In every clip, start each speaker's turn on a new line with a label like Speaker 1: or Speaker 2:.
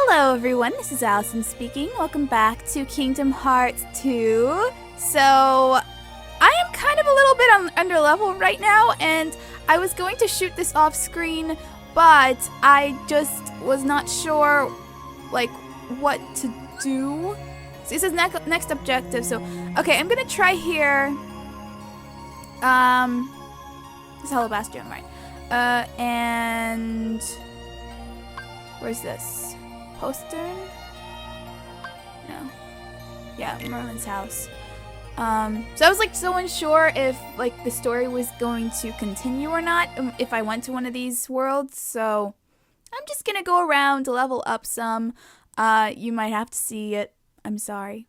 Speaker 1: Hello everyone, this is Allison speaking. Welcome back to Kingdom Hearts 2. So, I am kind of a little bit under level right now, and I was going to shoot this off screen, but I just was not sure, like, what to do. So this is next objective, so, okay, I'm gonna try here. This is Hello Bastion, right? And where's this? Postern? No. Yeah, Merlin's house. So I was like so unsure if like the story was going to continue or not if I went to one of these worlds. So I'm just gonna go around to level up some. You might have to see it. I'm sorry.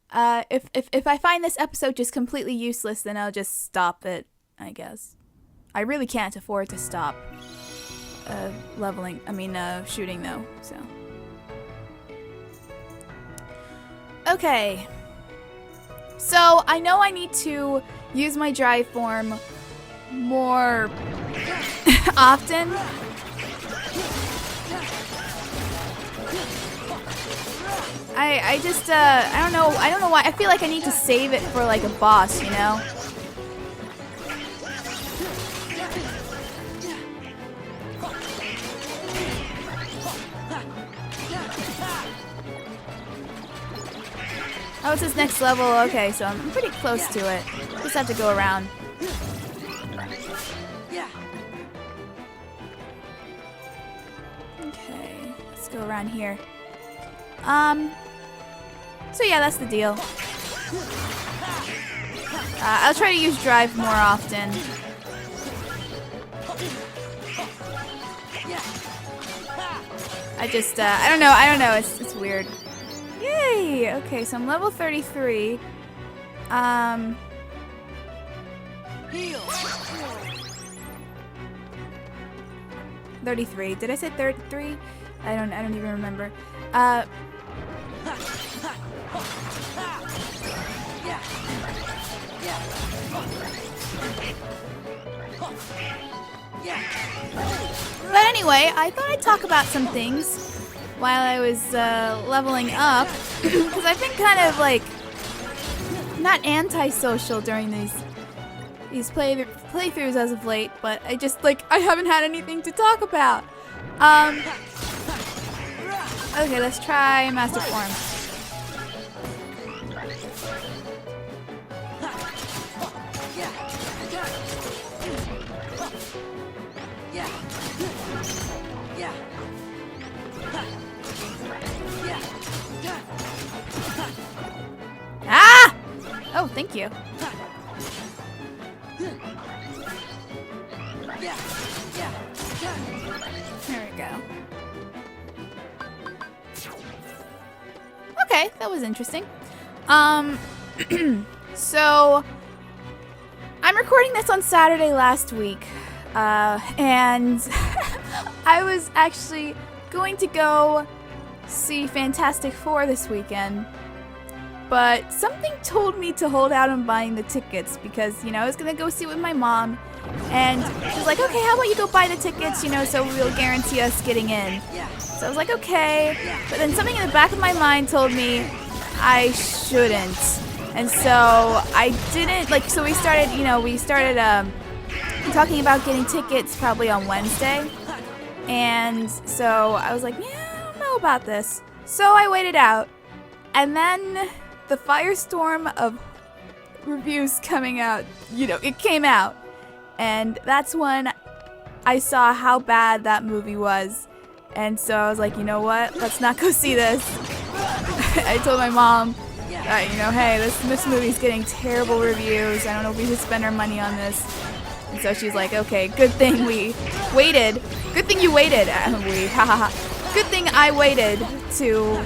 Speaker 1: If I find this episode just completely useless, then I'll just stop it, I guess. I really can't afford to stop shooting though, so. Okay. So, I know I need to use my drive form more often. I just, I don't know why. I feel like I need to save it for like a boss, you know? Oh, it's this next level. Okay, so I'm pretty close to it. Just have to go around. Okay, let's go around here. So yeah, that's the deal. I'll try to use drive more often. I don't know, it's weird. Yay! Okay, so I'm level 33. 33. Did I say 33? I don't even remember. But anyway, I thought I'd talk about some things while I was leveling up, because I've been kind of like not antisocial during these playthroughs as of late, but I just like I haven't had anything to talk about. Okay, let's try Master Form. Ah! Oh, thank you. There we go. Okay, that was interesting. So I'm recording this on Saturday last week, and I was actually going to go see Fantastic Four this weekend, but something told me to hold out on buying the tickets because, you know, I was gonna go see it with my mom, and she was like, okay, how about you go buy the tickets, you know, so we'll guarantee us getting in. So I was like, okay, but then something in the back of my mind told me I shouldn't, and so I didn't, like, so we started talking about getting tickets probably on Wednesday, and so I was like, yeah, I don't know about this. So I waited out, and then the firestorm of reviews coming out, you know, it came out, and that's when I saw how bad that movie was, and so I was like, you know what, let's not go see this. I told my mom that, you know, hey, this movie's getting terrible reviews, I don't know if we should spend our money on this. And so she's like, okay, good thing we waited. Good thing you waited. Good thing I waited to,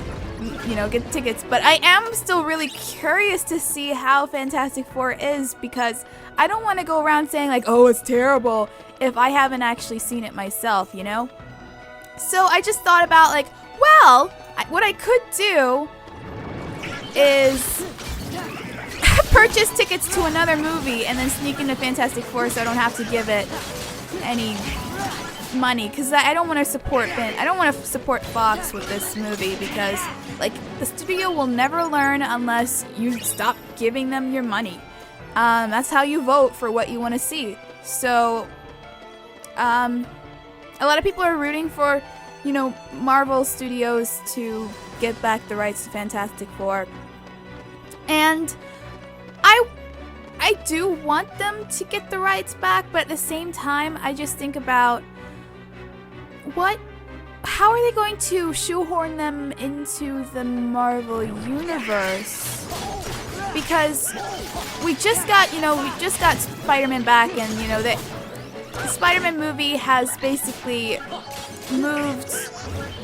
Speaker 1: you know, get tickets. But I am still really curious to see how Fantastic Four is, because I don't want to go around saying like, oh, it's terrible, if I haven't actually seen it myself, you know? So I just thought about like, well, what I could do is purchase tickets to another movie and then sneak into Fantastic Four so I don't have to give it any money, because I don't want to support I don't want to support Fox with this movie, because like the studio will never learn unless you stop giving them your money. That's how you vote for what you want to see. So a lot of people are rooting for, you know, Marvel Studios to get back the rights to Fantastic Four, and I do want them to get the rights back, but at the same time, I just think about how are they going to shoehorn them into the Marvel Universe? Because we just got Spider-Man back, and, you know, the Spider-Man movie has basically moved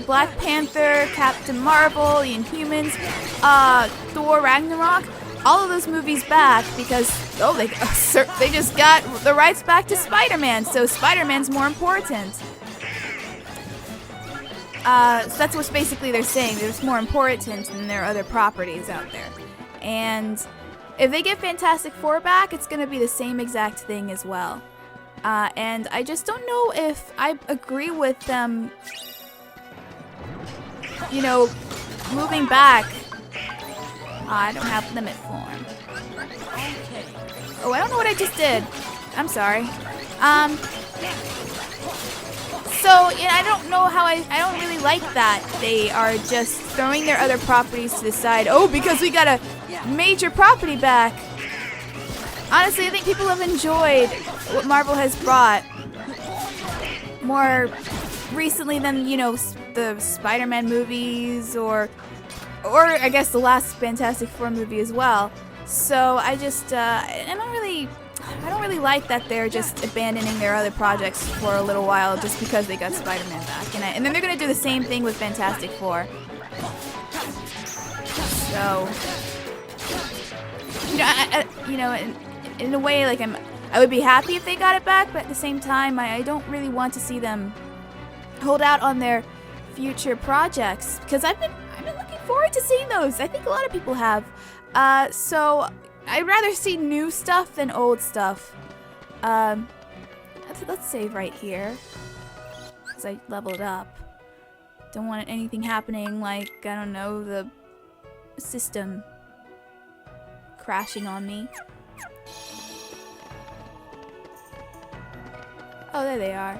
Speaker 1: Black Panther, Captain Marvel, the Inhumans, Thor Ragnarok, all of those movies back because they just got the rights back to Spider-Man, so Spider-Man's more important. So that's what basically they're saying. They're just more important than their other properties out there. And if they get Fantastic Four back, it's going to be the same exact thing as well. And I just don't know if I agree with them, you know, moving back. I don't have limit form. Oh, I don't know what I just did. I'm sorry. So, yeah, I don't know how I don't really like that they are just throwing their other properties to the side. Oh, because we got a major property back. Honestly, I think people have enjoyed what Marvel has brought more recently than, you know, the Spider-Man movies or I guess the last Fantastic Four movie as well. So I just I don't really like that they're just abandoning their other projects for a little while just because they got Spider-Man back, and then they're gonna do the same thing with Fantastic Four. So, you know, in a way, like I would be happy if they got it back, but at the same time, I don't really want to see them hold out on their future projects because I've been looking forward to seeing those. I think a lot of people have. So I'd rather see new stuff than old stuff. Let's save right here because I leveled up. Don't want anything happening like, I don't know, the system crashing on me. Oh, there they are.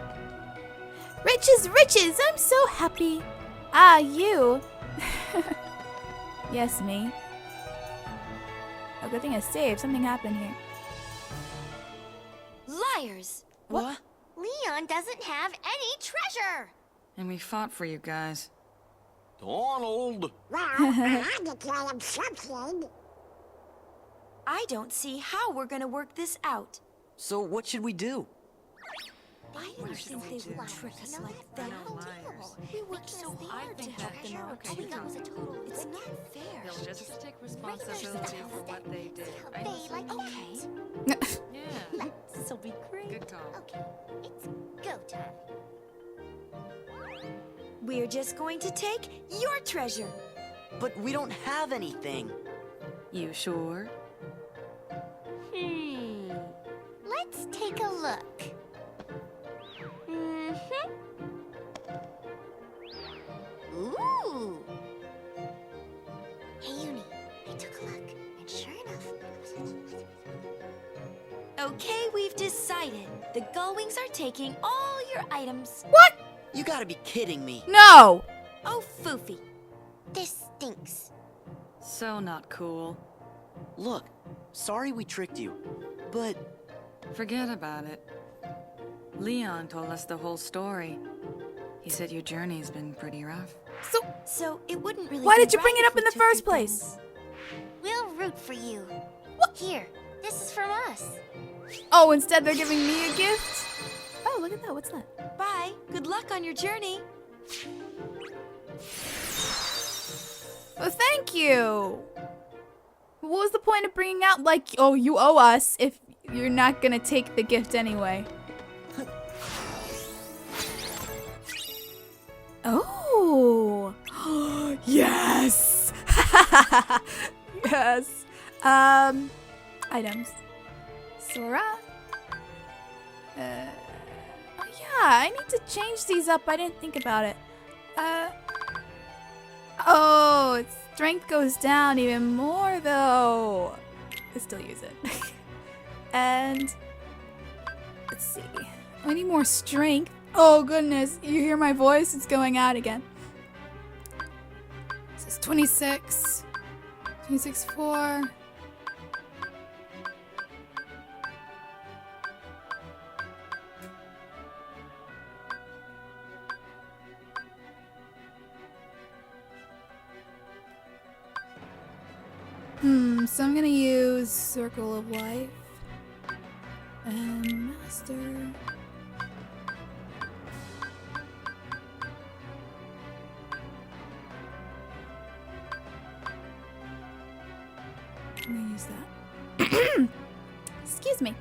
Speaker 1: Riches, riches! I'm so happy. Ah, you. Yes, me. Oh, good thing I saved. Something happened here.
Speaker 2: Liars!
Speaker 3: What?
Speaker 2: Leon doesn't have any treasure!
Speaker 3: And we fought for you guys.
Speaker 4: Donald!
Speaker 5: Well, I had to tell him something.
Speaker 2: I don't see how we're gonna work this out.
Speaker 6: So what should we do?
Speaker 2: I didn't think they would trick us like that. We worked so hard to help them out.
Speaker 3: Okay, you
Speaker 2: That was a total... It's not fair.
Speaker 3: They'll just take responsibility for what they did, right?
Speaker 2: Okay.
Speaker 3: Yeah,
Speaker 2: This'll be great.
Speaker 3: good call.
Speaker 2: Okay, it's go time. We're just going to take your treasure.
Speaker 6: But we don't have anything.
Speaker 3: You sure?
Speaker 2: Let's take a look. Ooh. Hey, Uni, I took a look, and sure enough... Okay, we've decided. The Gullwings are taking all your items.
Speaker 1: What?
Speaker 6: You gotta be kidding me.
Speaker 1: No!
Speaker 2: Oh, Foofy. This stinks.
Speaker 3: So not cool.
Speaker 6: Look, sorry we tricked you, but
Speaker 3: Forget about it. Leon told us the whole story. He said your journey's been pretty rough.
Speaker 2: So it wouldn't really
Speaker 1: Why
Speaker 2: be
Speaker 1: did you bring
Speaker 2: right
Speaker 1: it up
Speaker 2: if we
Speaker 1: in the
Speaker 2: took your
Speaker 1: first place?
Speaker 2: things. We'll root for you. Here, this is from us.
Speaker 1: Oh, instead they're giving me a gift? Oh, look at that. What's that?
Speaker 2: Bye. Good luck on your journey.
Speaker 1: Oh, thank you. What was the point of bringing out, like, oh, you owe us if you're not gonna take the gift anyway? Oh. Yes. Yes. Items. Sora. Oh yeah, I need to change these up. I didn't think about it. Oh, its strength goes down even more though. I still use it. And let's see. I need more strength. Oh goodness, you hear my voice? It's going out again. This is 26. 26.4. So I'm gonna use Circle of Life and Master. I'm gonna use that. Excuse me.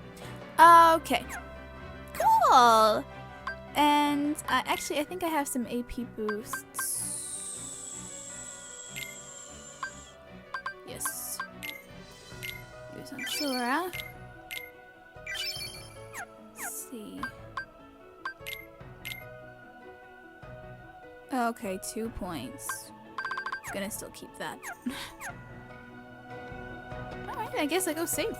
Speaker 1: Okay. Cool. And actually, I think I have some AP boosts. Yes. Use on Sora. Let's see. Okay, 2 points. Gonna still keep that. Alright, I guess I go save.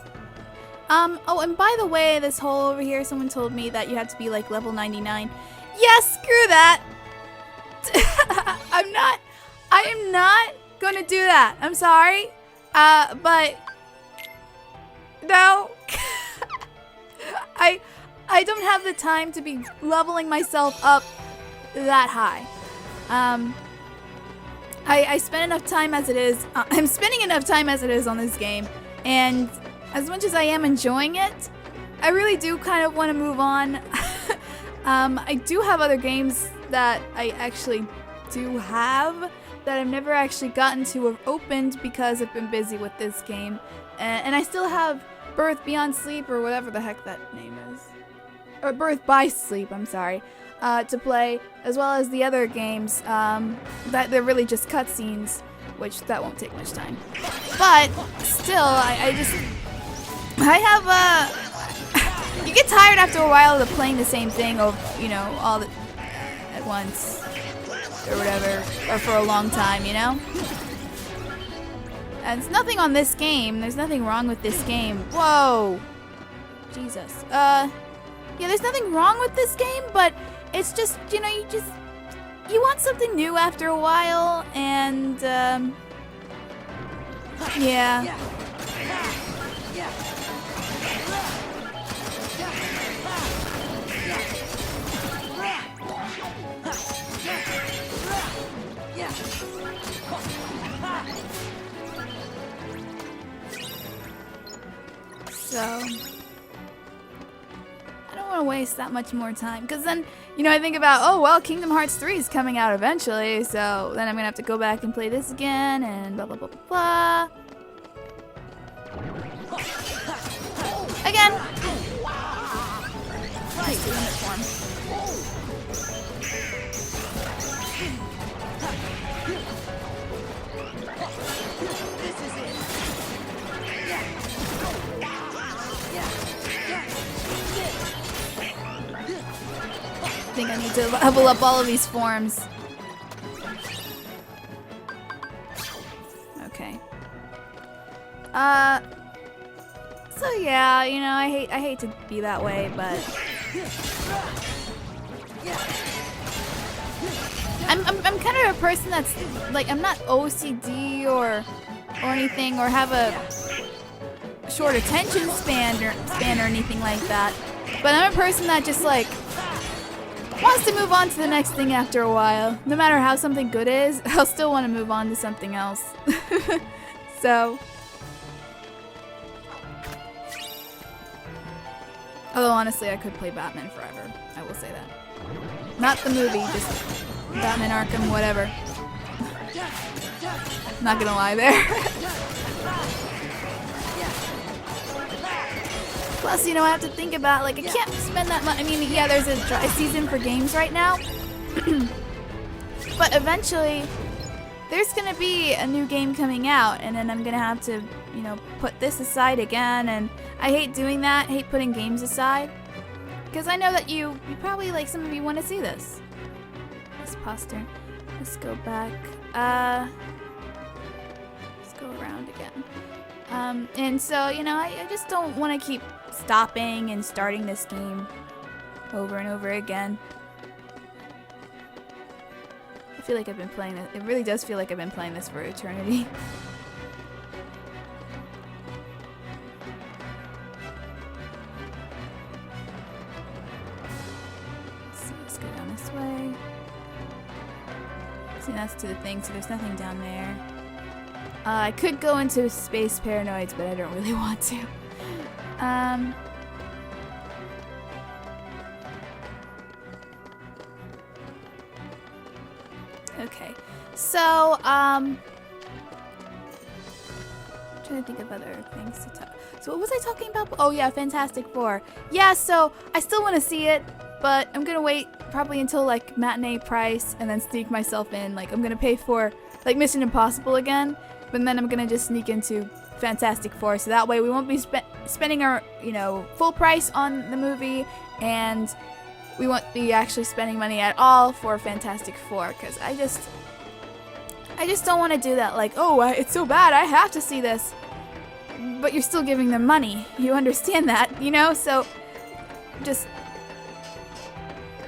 Speaker 1: Oh, and by the way, this hole over here, someone told me that you have to be like level 99. Yes, screw that! I am not gonna do that. I'm sorry. But no. I don't have the time to be leveling myself up that high. I spend enough time as it is. I'm spending enough time as it is on this game, and as much as I am enjoying it, I really do kind of want to move on. I do have other games that I actually do have that I've never actually gotten to or opened because I've been busy with this game, and I still have Birth Beyond Sleep or whatever the heck that name is, or Birth by Sleep. I'm sorry. To play, as well as the other games that they're really just cutscenes, which that won't take much time. But still, I have you get tired after a while of playing the same thing of all at once or whatever, or for a long time, And it's nothing on this game. There's nothing wrong with this game. Whoa, Jesus. Yeah, there's nothing wrong with this game, but it's just, you want something new after a while, and, yeah. So I don't want to waste that much more time, because then, I think about, oh, well, Kingdom Hearts 3 is coming out eventually, so then I'm going to have to go back and play this again, and blah, blah, blah, blah, blah. Again. Nice uniform. I think I need to level up all of these forms. Okay. So yeah, I hate to be that way, but I'm kind of a person that's like, I'm not OCD or anything, or have a short attention span or anything like that. But I'm a person that just like wants to move on to the next thing after a while. No matter how something good is, I'll still want to move on to something else. So, although honestly, I could play Batman forever. I will say that. Not the movie, just Batman Arkham, whatever. Not gonna lie there. Plus, I have to think about, like, I can't spend that much. I mean, yeah, there's a dry season for games right now. But eventually, there's going to be a new game coming out. And then I'm going to have to, put this aside again. And I hate doing that. I hate putting games aside. because I know that you probably, like, some of you want to see this. This poster. Let's go back. Let's go around again. And so, you know, I just don't want to keep stopping and starting this game over and over again. I feel like I've been playing it. It really does feel like I've been playing this for eternity. So let's go down this way. See, that's to the thing, so there's nothing down there. I could go into Space Paranoids, but I don't really want to. Okay, so, trying to think of other things to talk. So what was I talking about? Oh yeah, Fantastic Four. Yeah, so I still want to see it, but I'm gonna wait probably until like matinee price and then sneak myself in. Like I'm gonna pay for like Mission Impossible again, but then I'm gonna just sneak into Fantastic Four, so that way we won't be spending our, you know, full price on the movie, and we won't be actually spending money at all for Fantastic Four, because I just don't want to do that. Like, oh, it's so bad, I have to see this, but you're still giving them money. You understand that, you know? So just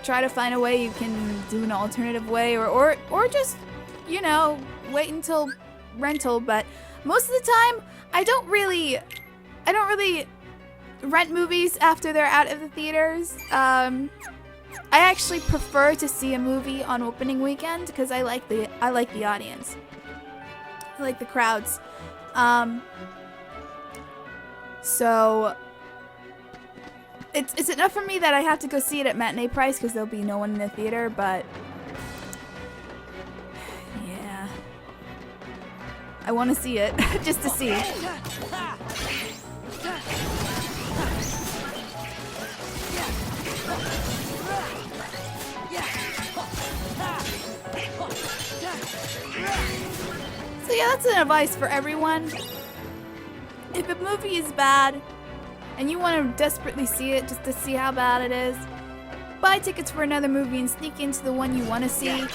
Speaker 1: try to find a way you can do an alternative way, or just, you know, wait until rental. But most of the time, I don't really rent movies after they're out of the theaters. I actually prefer to see a movie on opening weekend because I like the audience. I like the crowds. So it's enough for me that I have to go see it at matinee price because there'll be no one in the theater, but yeah. I want to see it just to see. So yeah, that's an advice for everyone. If a movie is bad and you want to desperately see it just to see how bad it is, buy tickets for another movie and sneak into the one you want to see.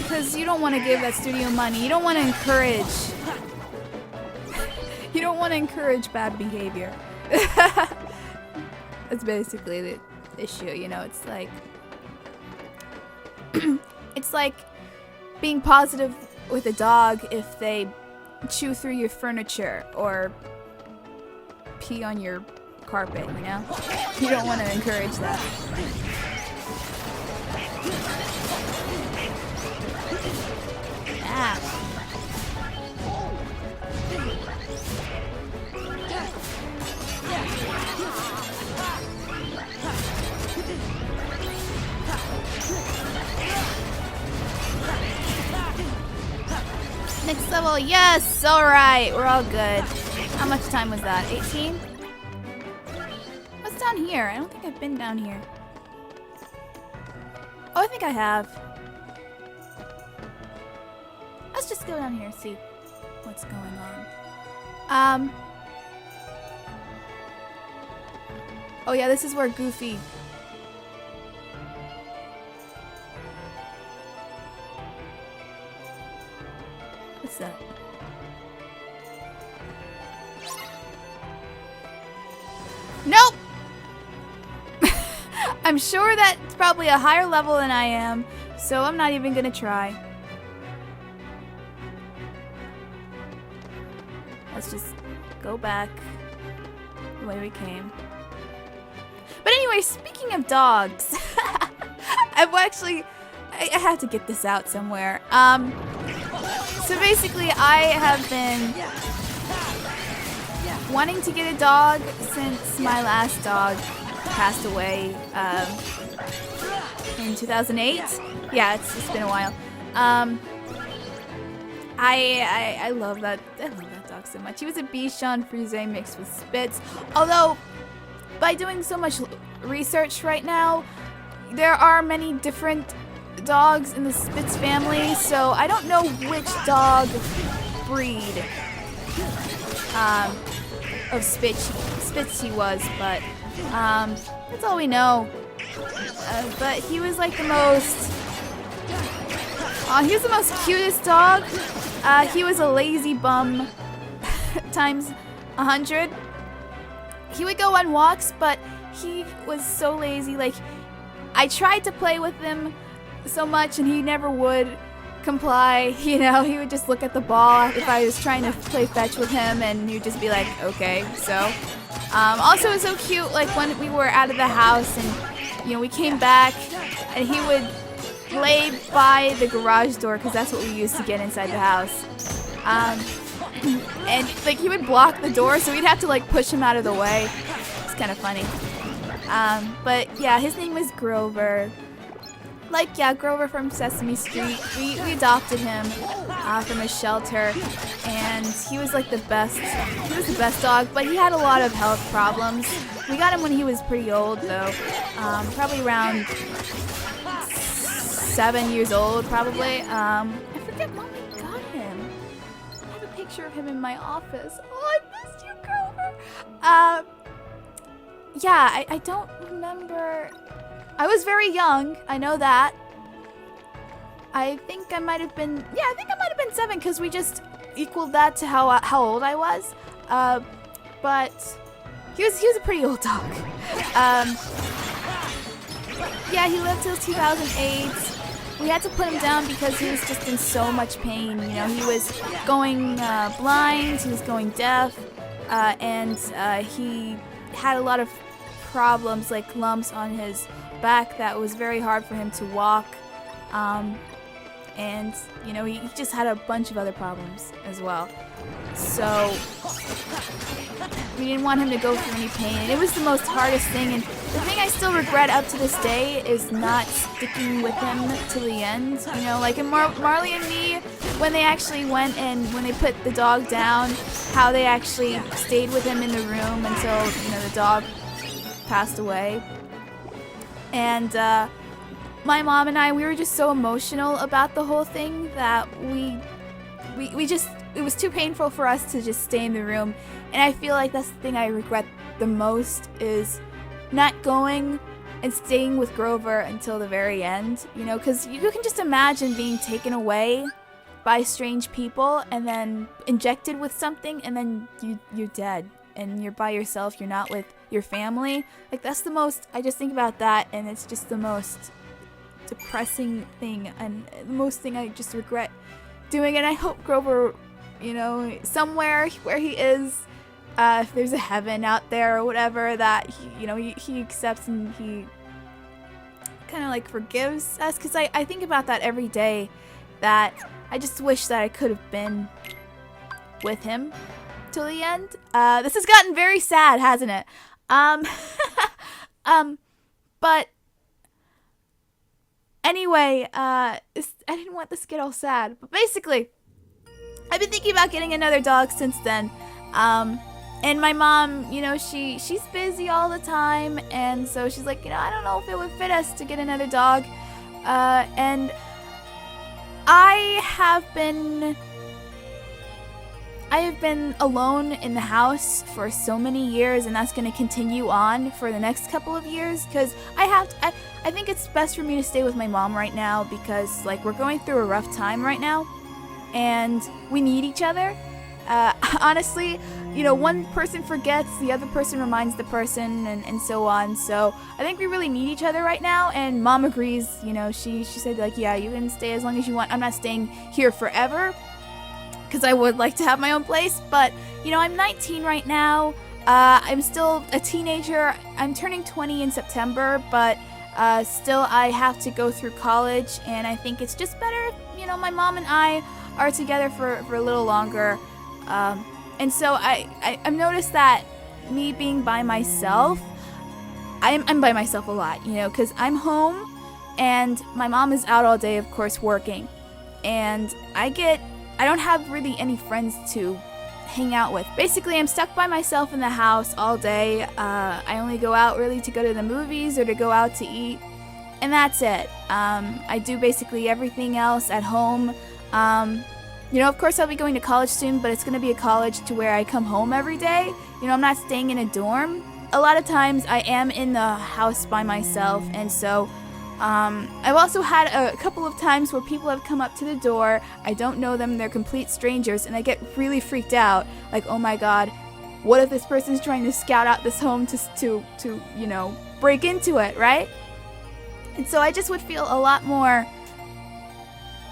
Speaker 1: Because you don't want to give that studio money. You don't want to encourage bad behavior. That's basically the issue, you know. It's like it's like being positive with a dog if they chew through your furniture or pee on your carpet, you know? You don't want to encourage that. Ah. Next level, yes! Alright, we're all good. How much time was that? 18? What's down here? I don't think I've been down here. Oh, I think I have. Let's just go down here and see what's going on. Oh yeah, this is where Goofy... What's that? Nope! I'm sure that's probably a higher level than I am, so I'm not even gonna try. Let's just go back the way we came. But anyway, speaking of dogs, I've actually... I have to get this out somewhere. So basically, I have been wanting to get a dog since my last dog passed away in 2008. Yeah, it's been a while. I love that dog so much. He was a Bichon Frise mixed with Spitz. Although, by doing so much research right now, there are many different dogs in the Spitz family, so I don't know which dog breed of Spitz he was, but That's all we know. But he was like the most... he was the most cutest dog. He was a lazy bum times 100. He would go on walks, but he was so lazy. Like, I tried to play with him so much, and he never would comply. You know, he would just look at the ball if I was trying to play fetch with him, and he would just be like, okay. So, also it was so cute, like when we were out of the house, and you know, we came back, and he would lay by the garage door because that's what we used to get inside the house. And like he would block the door, so we'd have to like push him out of the way. It's kind of funny. But yeah, his name was Grover. Like, yeah, Grover from Sesame Street. We adopted him from a shelter, and he was like the best. He was the best dog, but he had a lot of health problems. We got him when he was pretty old, though, probably around 7 years old, probably. I forget when we got him. I have a picture of him in my office. Oh, I missed you, Grover. Yeah, I don't remember. I was very young. I know that. I think I might have been. Yeah, I think I might have been 7 because we just equaled that to how old I was. But he was a pretty old dog. Yeah, he lived till 2008. We had to put him down because he was just in so much pain. You know, he was going blind, he was going deaf, and he had a lot of problems, like lumps on his back that was very hard for him to walk. And, you know, he just had a bunch of other problems as well. So we didn't want him to go through any pain. And it was the most hardest thing. And the thing I still regret up to this day is not sticking with him till the end. You know, like in Marley and Me, when they actually went and when they put the dog down, how they actually stayed with him in the room until, you know, the dog passed away. And my mom and I, we were just so emotional about the whole thing that we just, it was too painful for us to just stay in the room. And I feel like that's the thing I regret the most, is not going and staying with Grover until the very end. You know, because you can just imagine being taken away by strange people and then injected with something, and then you're dead and you're by yourself. You're not with your family. Like, that's the most, I just think about that, and it's just the most depressing thing, and the most thing I just regret doing. And I hope Grover, you know, somewhere where he is, if there's a heaven out there or whatever, that he, you know, he accepts and he kind of like forgives us, because I think about that every day, that I just wish that I could have been with him till the end. This has gotten very sad, hasn't it? But anyway, I didn't want this to get all sad, but basically, I've been thinking about getting another dog since then. And my mom, you know, she's busy all the time, and so she's like, you know, I don't know if it would fit us to get another dog. And I have been alone in the house for so many years, and that's going to continue on for the next couple of years, because I think it's best for me to stay with my mom right now, because like we're going through a rough time right now and we need each other. Honestly, you know, one person forgets, the other person reminds the person, and so on. So I think we really need each other right now, and Mom agrees. You know, she said, like, yeah, you can stay as long as you want. I'm not staying here forever, because I would like to have my own place. But, you know, I'm 19 right now. I'm still a teenager. I'm turning 20 in September, but still I have to go through college, and I think it's just better if, you know, my mom and I are together for a little longer. And so I've noticed that me being by myself, I'm by myself a lot, you know, because I'm home and my mom is out all day, of course, working. And I don't have really any friends to hang out with. Basically, I'm stuck by myself in the house all day. I only go out really to go to the movies or to go out to eat, and that's it. I do basically everything else at home. You know, of course, I'll be going to college soon, but it's going to be a college to where I come home every day. You know, I'm not staying in a dorm. a lot of times I am in the house by myself, and so I've also had a couple of times where people have come up to the door. I don't know them, they're complete strangers, and I get really freaked out. Like, oh my god, what if this person's trying to scout out this home to you know, break into it, right? And so I just would feel a lot more...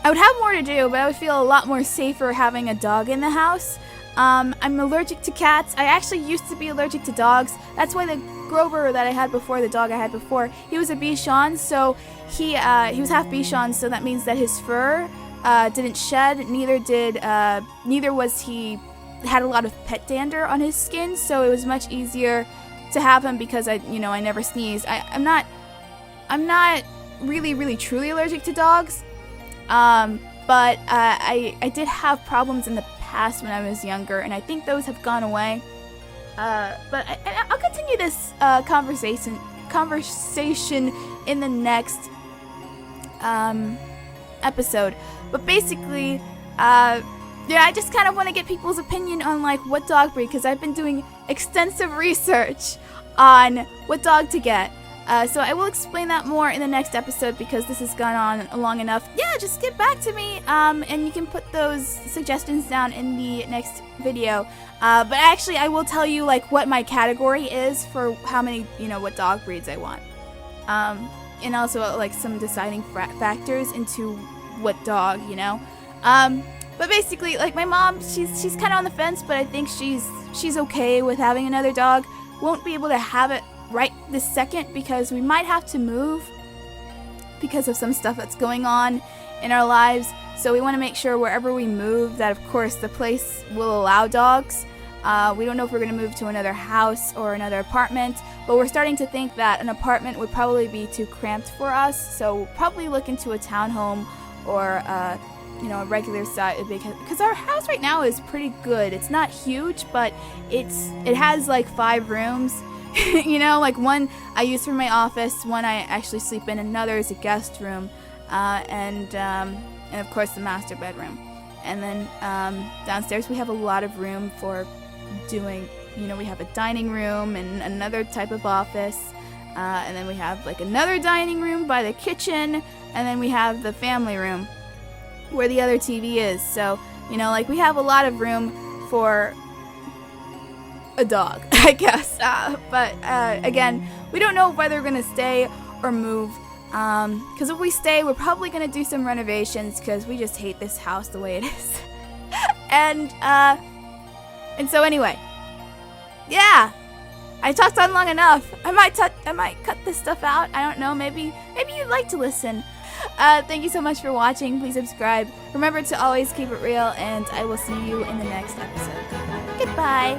Speaker 1: I would have more to do, but I would feel a lot more safer having a dog in the house. I'm allergic to cats. I actually used to be allergic to dogs. That's why the Grover that I had before, the dog I had before, he was a Bichon, so he was half Bichon, so that means that his fur didn't shed, neither was he had a lot of pet dander on his skin, so it was much easier to have him because I never sneeze. I'm not really truly allergic to dogs, but I did have problems in the past when I was younger, and I think those have gone away. But I'll continue this conversation in the next episode. But basically, yeah, I just kind of want to get people's opinion on like what dog breed, because I've been doing extensive research on what dog to get. So I will explain that more in the next episode because this has gone on long enough. Yeah, just get back to me, and you can put those suggestions down in the next video. But actually, I will tell you like what my category is for how many, what dog breeds I want. And also like some deciding factors into what dog, But basically, like my mom, she's kind of on the fence, but I think she's okay with having another dog. Won't be able to have it right this second because we might have to move because of some stuff that's going on in our lives. So we want to make sure wherever we move that, of course, the place will allow dogs. We don't know if we're going to move to another house or another apartment, but we're starting to think that an apartment would probably be too cramped for us. So we'll probably look into a townhome or a regular size, because our house right now is pretty good. It's not huge, but it has like 5 rooms. Like one I use for my office, one I actually sleep in, another is a guest room, and of course the master bedroom. And then downstairs we have a lot of room for doing, we have a dining room and another type of office, and then we have like another dining room by the kitchen, and then we have the family room where the other TV is. So, like we have a lot of room for a dog, I guess. But again, we don't know whether we're going to stay or move. Because if we stay, we're probably going to do some renovations because we just hate this house the way it is. And so anyway, yeah, I talked on long enough. I might cut this stuff out. I don't know. Maybe you'd like to listen. Thank you so much for watching. Please subscribe. Remember to always keep it real, and I will see you in the next episode. Goodbye.